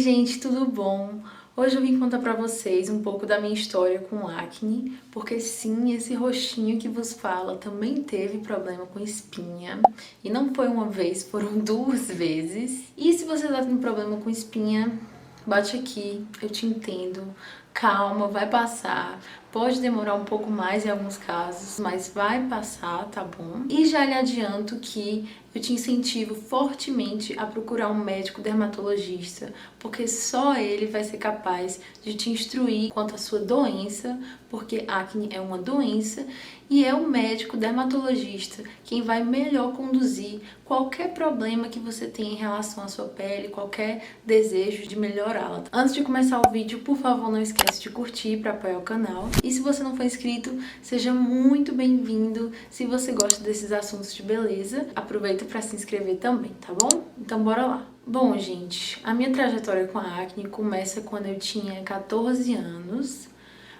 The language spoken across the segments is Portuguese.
gente, tudo bom? Hoje eu vim contar pra vocês um pouco da minha história com acne, porque sim, esse rostinho que vos fala também teve problema com espinha, e não foi uma vez, foram 2 vezes. E se você tá tendo problema com espinha, bate aqui, eu te entendo. Calma, vai passar. Pode demorar um pouco mais em alguns casos, mas vai passar, tá bom? E já lhe adianto que eu te incentivo fortemente a procurar um médico dermatologista, porque só ele vai ser capaz de te instruir quanto à sua doença, porque acne é uma doença, e é o médico dermatologista quem vai melhor conduzir qualquer problema que você tenha em relação à sua pele, qualquer desejo de melhorá-la. Antes de começar o vídeo, por favor, não esquece de curtir para apoiar o canal. E se você não for inscrito, seja muito bem-vindo. Se você gosta desses assuntos de beleza, aproveita para se inscrever também, tá bom? Então bora lá! Bom, gente, a minha trajetória com a acne começa quando eu tinha 14 anos.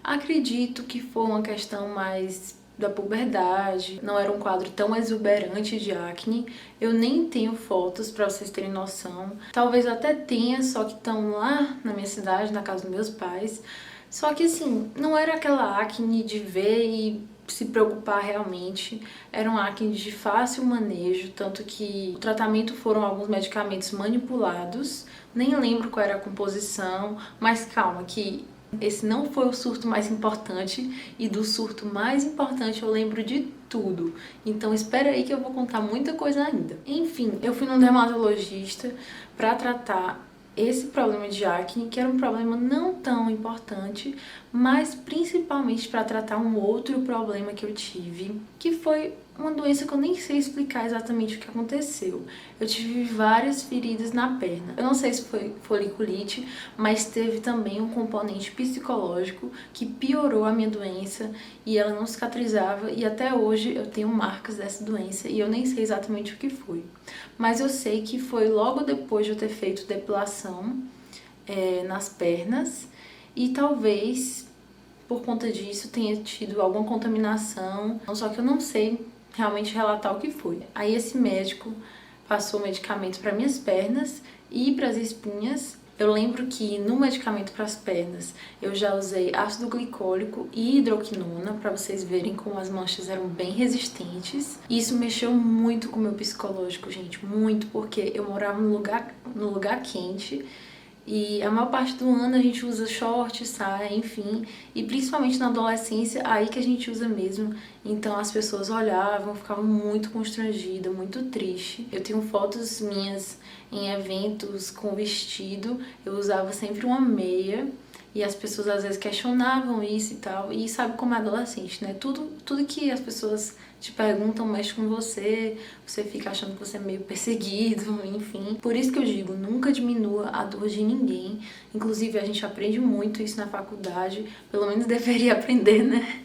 Acredito que foi uma questão mais da puberdade, não era um quadro tão exuberante de acne. Eu nem tenho fotos pra vocês terem noção. Talvez eu até tenha, só que estão lá na minha cidade, na casa dos meus pais. Só que assim, não era aquela acne de ver e se preocupar realmente. Era um acne de fácil manejo, tanto que o tratamento foram alguns medicamentos manipulados. Nem lembro qual era a composição, mas calma que esse não foi o surto mais importante, e do surto mais importante eu lembro de tudo. Então espera aí que eu vou contar muita coisa ainda. Enfim, eu fui num dermatologista para tratar esse problema de acne, que era um problema não tão importante, mas principalmente para tratar um outro problema que eu tive, que foi uma doença que eu nem sei explicar exatamente o que aconteceu. Eu tive várias feridas na perna. Eu não sei se foi foliculite, mas teve também um componente psicológico que piorou a minha doença e ela não cicatrizava, e até hoje eu tenho marcas dessa doença e eu nem sei exatamente o que foi. Mas eu sei que foi logo depois de eu ter feito depilação nas pernas, e talvez por conta disso tenha tido alguma contaminação, só que eu não sei realmente relatar o que foi. Aí esse médico passou medicamento para minhas pernas e para as espinhas. Eu lembro que no medicamento para as pernas eu já usei ácido glicólico e hidroquinona, para vocês verem como as manchas eram bem resistentes. E isso mexeu muito com o meu psicológico, gente, muito, porque eu morava num lugar quente. E a maior parte do ano a gente usa short, saia, enfim. E principalmente na adolescência, aí que a gente usa mesmo. Então as pessoas olhavam, ficavam muito constrangidas, muito triste. Eu tenho fotos minhas em eventos com vestido. Eu usava sempre uma meia. E as pessoas às vezes questionavam isso e tal. E sabe como é adolescente, né? Tudo que as pessoas te perguntam mexe com você. Você fica achando que você é meio perseguido, enfim. Por isso que eu digo, nunca diminua a dor de ninguém. Inclusive a gente aprende muito isso na faculdade. Pelo menos deveria aprender, né?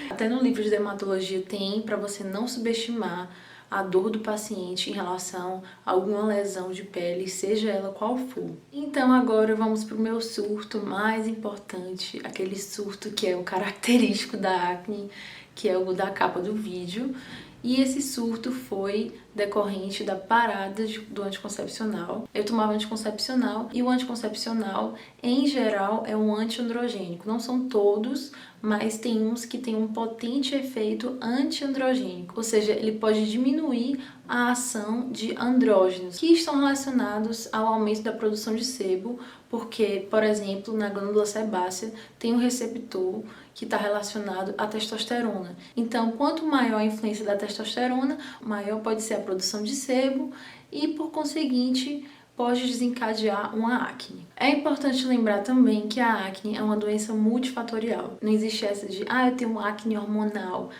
Até no livro de dermatologia tem pra você não subestimar a dor do paciente em relação a alguma lesão de pele, seja ela qual for. Então agora vamos pro meu surto mais importante, aquele surto que é o característico da acne, que é o da capa do vídeo. E esse surto foi decorrente da parada do anticoncepcional. Eu tomava anticoncepcional, e o anticoncepcional, em geral, é um antiandrogênico. Não são todos, mas tem uns que tem um potente efeito antiandrogênico, ou seja, ele pode diminuir a ação de andrógenos que estão relacionados ao aumento da produção de sebo, porque, por exemplo, na glândula sebácea tem um receptor que está relacionado à testosterona. Então, quanto maior a influência da testosterona, maior pode ser a produção de sebo e, por conseguinte, pode desencadear uma acne. É importante lembrar também que a acne é uma doença multifatorial. Não existe essa de, eu tenho uma acne hormonal,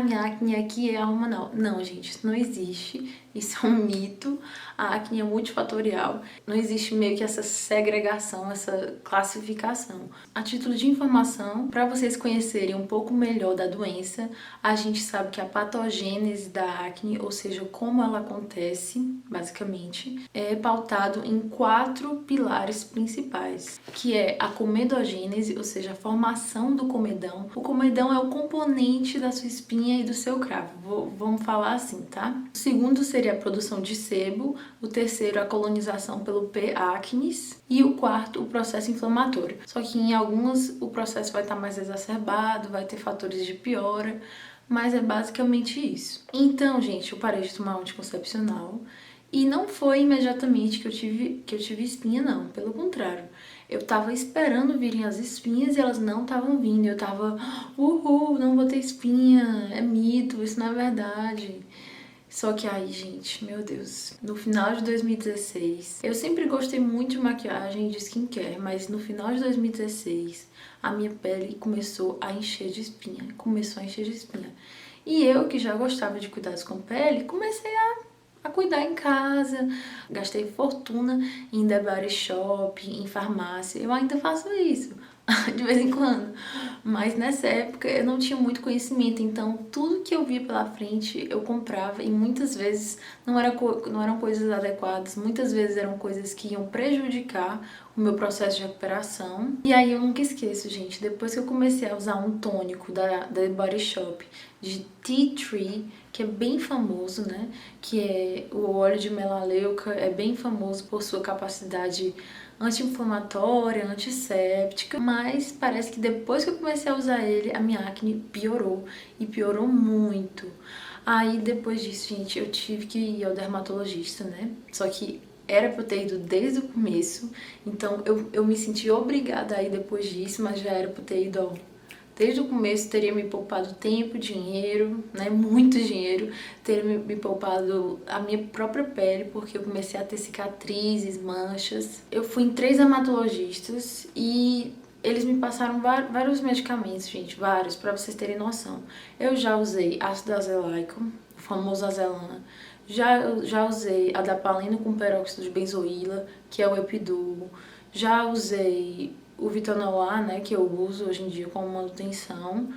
minha acne aqui é hormonal. Não, gente, isso não existe. Isso é um mito. A acne é multifatorial. Não existe meio que essa segregação, essa classificação. A título de informação, para vocês conhecerem um pouco melhor da doença, a gente sabe que a patogênese da acne, ou seja, como ela acontece, basicamente, é pautado em 4 pilares principais, que é a comedogênese, ou seja, a formação do comedão. O comedão é o componente da sua espinha e do seu cravo. Vamos falar assim, tá? O segundo seria seria a produção de sebo, o terceiro, a colonização pelo P. acnes, e o quarto, o processo inflamatório. Só que em algumas o processo vai estar mais exacerbado, vai ter fatores de piora, mas é basicamente isso. Então, gente, eu parei de tomar anticoncepcional e não foi imediatamente que eu tive espinha, não. Pelo contrário, eu tava esperando virem as espinhas e elas não estavam vindo. Eu tava, uhul, não vou ter espinha, é mito, isso não é verdade. Só que aí, gente, meu Deus, no final de 2016, eu sempre gostei muito de maquiagem e de skincare, mas no final de 2016, a minha pele começou a encher de espinha, E eu, que já gostava de cuidados com pele, comecei a cuidar em casa, gastei fortuna em The Body Shop, em farmácia, eu ainda faço isso, de vez em quando. Mas nessa época eu não tinha muito conhecimento, então tudo que eu via pela frente eu comprava e muitas vezes não eram coisas adequadas, muitas vezes eram coisas que iam prejudicar o meu processo de recuperação. E aí eu nunca esqueço, gente, depois que eu comecei a usar um tônico da Body Shop de Tea Tree, que é bem famoso, né? Que é o óleo de melaleuca, é bem famoso por sua capacidade anti-inflamatória, antisséptica, mas parece que depois que eu comecei a usar ele, a minha acne piorou, e piorou muito. Aí depois disso, gente, eu tive que ir ao dermatologista, né? Só que era pra eu ter ido desde o começo, então eu me senti obrigada a ir depois disso, mas já era pra eu ter ido, ó, desde o começo. Teria me poupado tempo, dinheiro, né, muito dinheiro, teria me poupado a minha própria pele, porque eu comecei a ter cicatrizes, manchas. Eu fui em 3 dermatologistas e eles me passaram vários medicamentos, gente, vários, pra vocês terem noção. Eu já usei ácido azelaico, o famoso Azelã, já usei adapaleno com peróxido de benzoíla, que é o Epiduo, já usei o Vitanol, né, que eu uso hoje em dia como manutenção,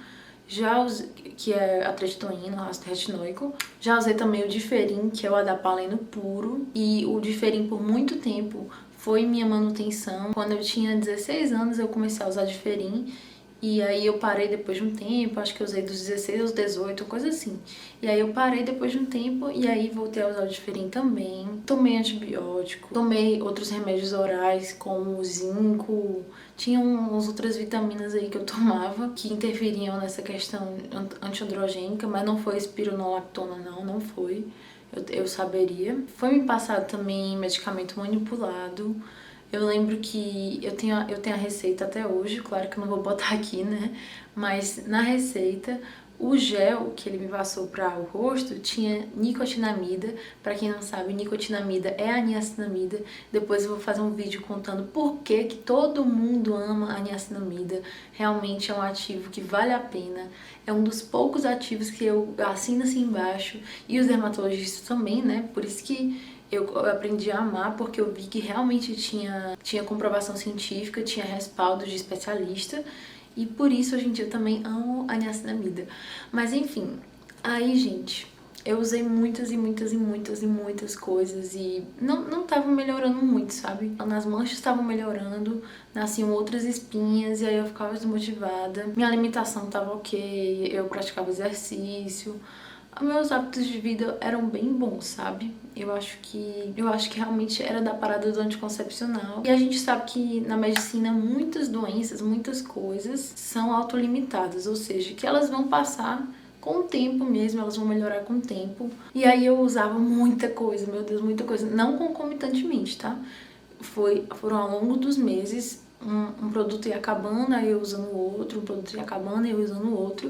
já usei, que é a tretinoína, o ácido retinóico, já usei também o Diferin, que é o adapaleno puro, e o Diferin por muito tempo foi minha manutenção. Quando eu tinha 16 anos eu comecei a usar Diferin, e aí eu parei depois de um tempo, acho que eu usei dos 16 aos 18, coisa assim. E aí eu parei depois de um tempo e aí voltei a usar o Diferin também. Tomei antibiótico, tomei outros remédios orais como o zinco, tinha umas outras vitaminas aí que eu tomava que interferiam nessa questão antiandrogênica, mas não foi espironolactona não foi. Eu saberia. Foi me passado também medicamento manipulado. Eu lembro que eu tenho a receita até hoje, claro que eu não vou botar aqui, né? Mas na receita, o gel que ele me passou para o rosto tinha nicotinamida. Para quem não sabe, nicotinamida é a niacinamida. Depois eu vou fazer um vídeo contando por que todo mundo ama a niacinamida. Realmente é um ativo que vale a pena. É um dos poucos ativos que eu assino assim embaixo. E os dermatologistas também, né? Por isso que eu aprendi a amar, porque eu vi que realmente tinha comprovação científica, tinha respaldo de especialista, e por isso hoje em dia eu também amo a niacinamida. Mas enfim, aí, gente, eu usei muitas coisas e não tava melhorando muito, sabe? Nas manchas estavam melhorando, nasciam outras espinhas e aí eu ficava desmotivada. Minha alimentação tava ok, eu praticava exercício. Meus hábitos de vida eram bem bons, sabe? Eu acho que realmente era da parada do anticoncepcional. E a gente sabe que na medicina muitas doenças, muitas coisas são autolimitadas, ou seja, que elas vão passar com o tempo mesmo, elas vão melhorar com o tempo. E aí eu usava muita coisa, meu Deus, muita coisa, não concomitantemente, tá? Foram ao longo dos meses, um produto ia acabando, aí eu usando o outro, um produto ia acabando, aí eu usando o outro.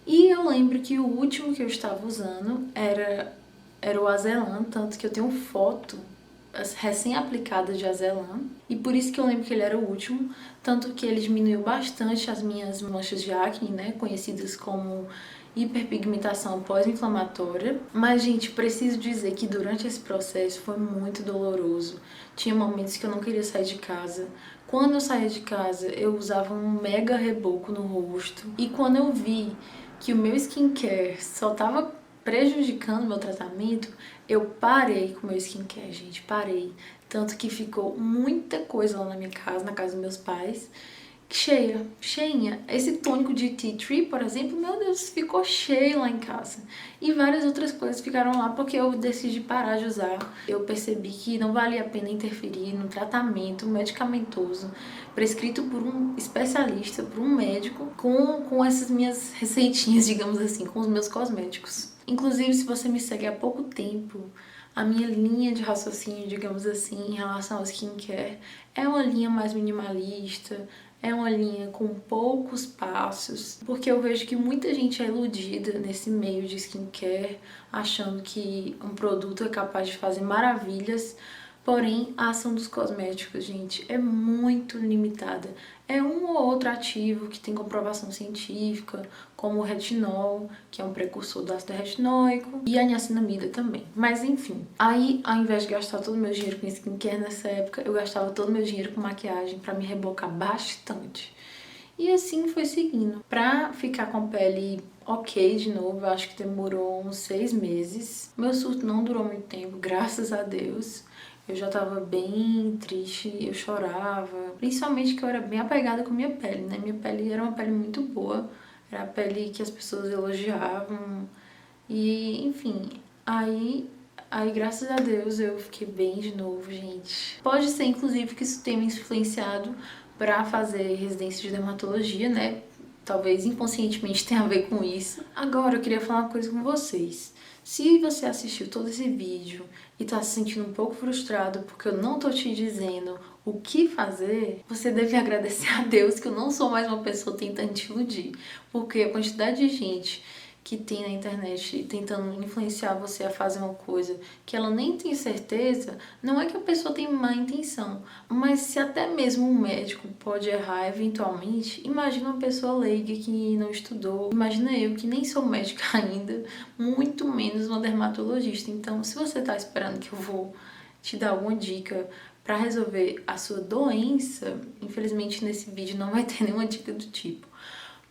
E eu lembro que o último que eu estava usando era o Azelã, tanto que eu tenho foto recém-aplicada de Azelã. E por isso que eu lembro que ele era o último, tanto que ele diminuiu bastante as minhas manchas de acne, né, conhecidas como hiperpigmentação pós-inflamatória. Mas, gente, preciso dizer que durante esse processo foi muito doloroso. Tinha momentos que eu não queria sair de casa. Quando eu saía de casa, eu usava um mega reboco no rosto. E quando eu vi que o meu skincare só tava prejudicando o meu tratamento, eu parei com o meu skincare, gente, parei. Tanto que ficou muita coisa lá na minha casa, na casa dos meus pais, cheinha. Esse tônico de tea tree, por exemplo, meu Deus, ficou cheio lá em casa. E várias outras coisas ficaram lá porque eu decidi parar de usar. Eu percebi que não valia a pena interferir no tratamento medicamentoso prescrito por um especialista, por um médico, com essas minhas receitinhas, digamos assim, com os meus cosméticos. Inclusive, se você me segue há pouco tempo, a minha linha de raciocínio, digamos assim, em relação ao skincare é uma linha mais minimalista, é uma linha com poucos passos, porque eu vejo que muita gente é iludida nesse meio de skincare, achando que um produto é capaz de fazer maravilhas, porém a ação dos cosméticos, gente, é muito limitada. É um ou outro ativo que tem comprovação científica, como o retinol, que é um precursor do ácido retinóico, e a niacinamida também. Mas enfim, aí ao invés de gastar todo o meu dinheiro com skincare nessa época, eu gastava todo o meu dinheiro com maquiagem para me rebocar bastante. E assim foi seguindo. Pra ficar com a pele ok de novo, eu acho que demorou uns 6 meses. Meu surto não durou muito tempo, graças a Deus. Eu já tava bem triste, eu chorava. Principalmente que eu era bem apegada com minha pele, né? Minha pele era uma pele muito boa. Era a pele que as pessoas elogiavam. E, enfim, aí graças a Deus eu fiquei bem de novo, gente. Pode ser, inclusive, que isso tenha me influenciado pra fazer residência de dermatologia, né? Talvez inconscientemente tenha a ver com isso. Agora eu queria falar uma coisa com vocês. Se você assistiu todo esse vídeo e tá se sentindo um pouco frustrado porque eu não tô te dizendo o que fazer, você deve agradecer a Deus que eu não sou mais uma pessoa tentando te iludir. Porque a quantidade de gente que tem na internet tentando influenciar você a fazer uma coisa que ela nem tem certeza, não é que a pessoa tem má intenção, mas se até mesmo um médico pode errar eventualmente, imagina uma pessoa leiga que não estudou, imagina eu que nem sou médica ainda, muito menos uma dermatologista. Então, se você tá esperando que eu vou te dar alguma dica para resolver a sua doença, infelizmente nesse vídeo não vai ter nenhuma dica do tipo,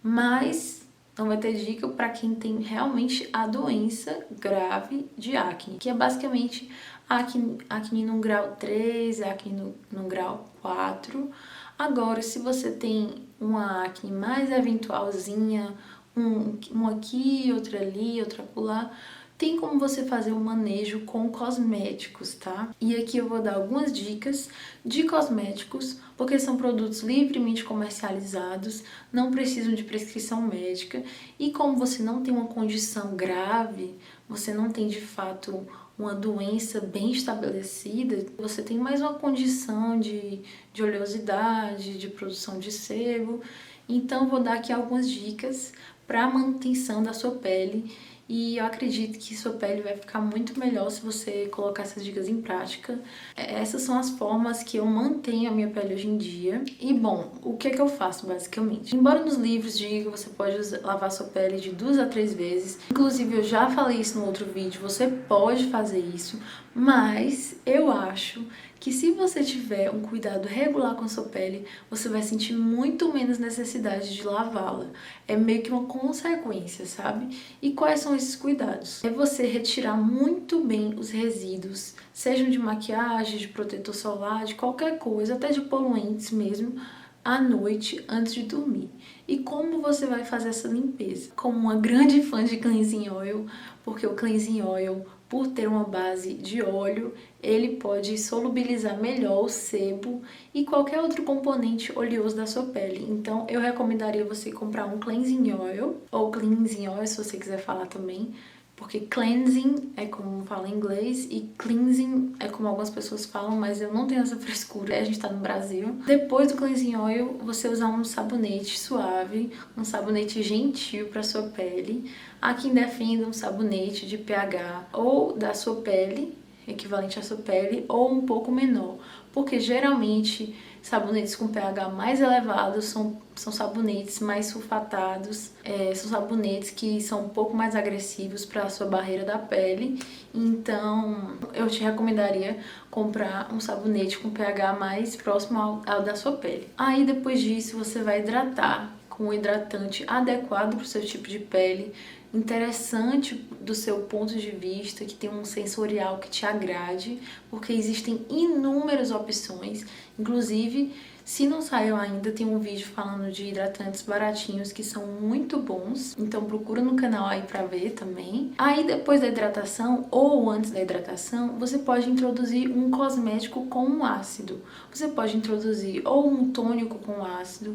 mas não vai ter dica para quem tem realmente a doença grave de acne, que é basicamente acne no grau 3, acne no grau 4. Agora, se você tem uma acne mais eventualzinha, um aqui, outra ali, outra acolá, tem como você fazer um manejo com cosméticos, tá? E aqui eu vou dar algumas dicas de cosméticos, porque são produtos livremente comercializados, não precisam de prescrição médica, e como você não tem uma condição grave, você não tem de fato uma doença bem estabelecida, você tem mais uma condição de oleosidade, de produção de sebo. Então vou dar aqui algumas dicas para manutenção da sua pele, e eu acredito que sua pele vai ficar muito melhor se você colocar essas dicas em prática. Essas são as formas que eu mantenho a minha pele hoje em dia. E bom, o que é que eu faço basicamente? Embora nos livros diga que você pode lavar sua pele de 2 a 3 vezes, inclusive eu já falei isso no outro vídeo, você pode fazer isso, mas eu acho que se você tiver um cuidado regular com a sua pele, você vai sentir muito menos necessidade de lavá-la. É meio que uma consequência, sabe? E quais são esses cuidados? É você retirar muito bem os resíduos, sejam de maquiagem, de protetor solar, de qualquer coisa, até de poluentes mesmo, à noite antes de dormir. E como você vai fazer essa limpeza? Como uma grande fã de cleansing oil, porque o cleansing oil, por ter uma base de óleo, ele pode solubilizar melhor o sebo e qualquer outro componente oleoso da sua pele. Então eu recomendaria você comprar um cleansing oil, ou cleansing oil se você quiser falar também, porque cleansing é como fala em inglês e cleansing é como algumas pessoas falam, mas eu não tenho essa frescura, a gente tá no Brasil. Depois do cleansing oil, você usar um sabonete suave, um sabonete gentil para sua pele. Há quem defenda um sabonete de pH ou da sua pele, equivalente à sua pele, ou um pouco menor, porque geralmente sabonetes com pH mais elevado são sabonetes mais sulfatados, são sabonetes que são um pouco mais agressivos para a sua barreira da pele. Então eu te recomendaria comprar um sabonete com pH mais próximo ao da sua pele. Aí depois disso você vai hidratar com um hidratante adequado para o seu tipo de pele. interessante do seu ponto de vista, que tenha um sensorial que te agrade, porque existem inúmeras opções, inclusive se não saiu ainda, tem um vídeo falando de hidratantes baratinhos que são muito bons, então procura no canal aí pra ver também. Aí depois da hidratação ou antes da hidratação, você pode introduzir um cosmético com um ácido. Você pode introduzir ou um tônico com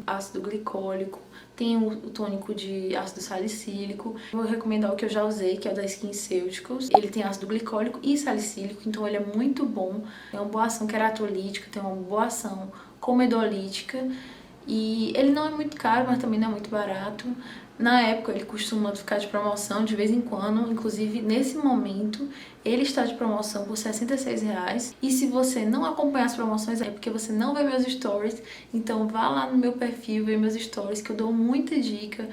ácido glicólico, tem o tônico de ácido salicílico. Vou recomendar o que eu já usei, que é o da SkinCeuticals. Ele tem ácido glicólico e salicílico, então ele é muito bom. Tem uma boa ação queratolítica, tem uma boa ação comedolítica. E ele não é muito caro, mas também não é muito barato. Na época ele costuma ficar de promoção de vez em quando, inclusive nesse momento ele está de promoção por R$66. E se você não acompanhar as promoções é porque você não vê meus stories, então vá lá no meu perfil, ver meus stories que eu dou muita dica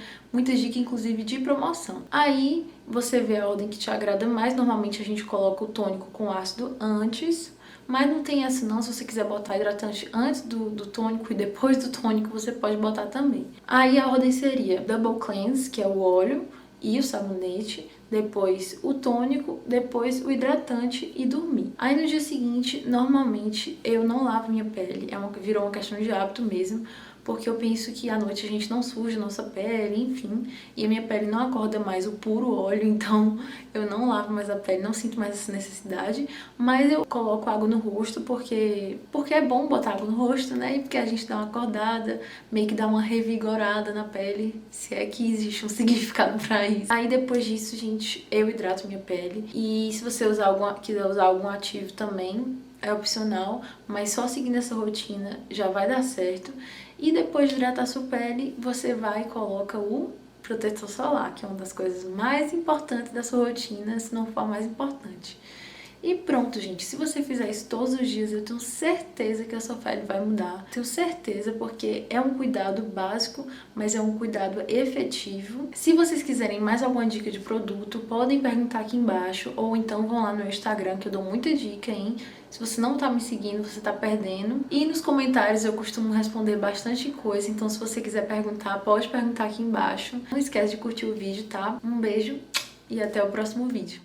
inclusive de promoção. Aí você vê a ordem que te agrada mais, normalmente a gente coloca o tônico com ácido antes, mas não tem essa não, se você quiser botar hidratante antes do tônico e depois do tônico, você pode botar também. Aí a ordem seria Double Cleanse, que é o óleo e o sabonete, depois o tônico, depois o hidratante e dormir. Aí no dia seguinte, normalmente eu não lavo minha pele, virou uma questão de hábito mesmo, porque eu penso que à noite a gente não suja a nossa pele, enfim, e a minha pele não acorda mais o puro óleo, então eu não lavo mais a pele, não sinto mais essa necessidade, mas eu coloco água no rosto porque é bom botar água no rosto, né, e porque a gente dá uma acordada, meio que dá uma revigorada na pele, se é que existe um significado pra isso. Aí depois disso, gente, eu hidrato minha pele, e se você quiser usar algum ativo também, é opcional, mas só seguindo essa rotina já vai dar certo. E depois de hidratar sua pele, você vai e coloca o protetor solar, que é uma das coisas mais importantes da sua rotina, se não for a mais importante. E pronto, gente, se você fizer isso todos os dias, eu tenho certeza que a sua pele vai mudar. Tenho certeza, porque é um cuidado básico, mas é um cuidado efetivo. Se vocês quiserem mais alguma dica de produto, podem perguntar aqui embaixo, ou então vão lá no meu Instagram, que eu dou muita dica, hein? Se você não tá me seguindo, você tá perdendo. E nos comentários eu costumo responder bastante coisa, então se você quiser perguntar, pode perguntar aqui embaixo. Não esquece de curtir o vídeo, tá? Um beijo e até o próximo vídeo.